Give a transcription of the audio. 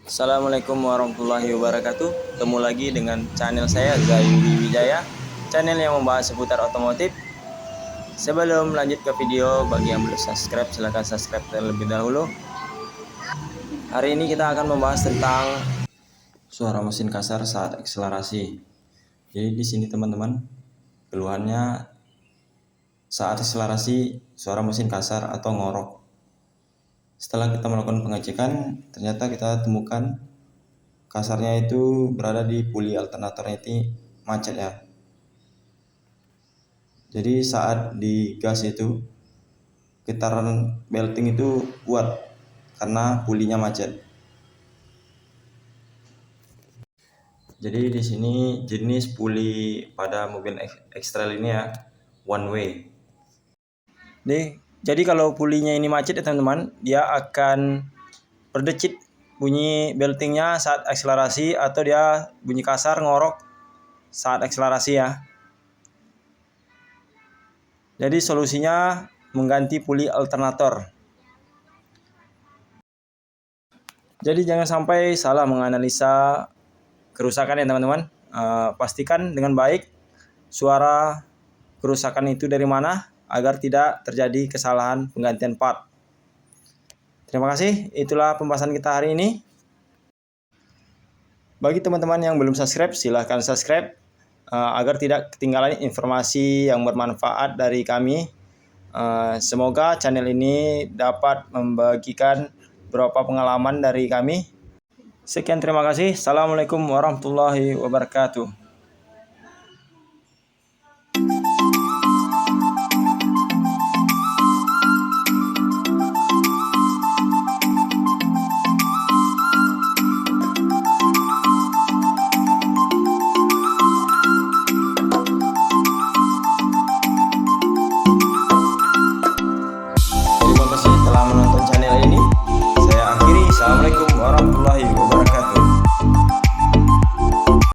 Assalamualaikum warahmatullahi wabarakatuh. Ketemu lagi dengan channel saya Zayudi Wijaya, channel yang membahas seputar otomotif. Sebelum lanjut ke video, bagi yang belum subscribe silahkan subscribe terlebih dahulu. Hari ini kita akan membahas tentang suara mesin kasar saat akselerasi. Jadi di sini teman-teman, keluhannya saat akselerasi suara mesin kasar atau ngorok. Setelah kita melakukan pengecekan, ternyata kita temukan kasarnya itu berada di puli alternatornya itu macet ya. Jadi saat digas itu getaran belting itu kuat karena pulinya macet. Jadi di sini jenis puli pada mobil X-Trail ini ya one way. Jadi kalau pulinya ini macet ya teman-teman, dia akan berdecit bunyi beltingnya saat akselerasi atau dia bunyi kasar ngorok saat akselerasi ya. Jadi solusinya mengganti puli alternator. Jadi jangan sampai salah menganalisa kerusakan ya teman-teman. Pastikan dengan baik suara kerusakan itu dari mana agar tidak terjadi kesalahan penggantian part. Terima kasih, itulah pembahasan kita hari ini. Bagi teman-teman yang belum subscribe, silahkan subscribe agar tidak ketinggalan informasi yang bermanfaat dari kami. Semoga channel ini dapat membagikan beberapa pengalaman dari kami. Sekian, terima kasih. Assalamualaikum warahmatullahi wabarakatuh.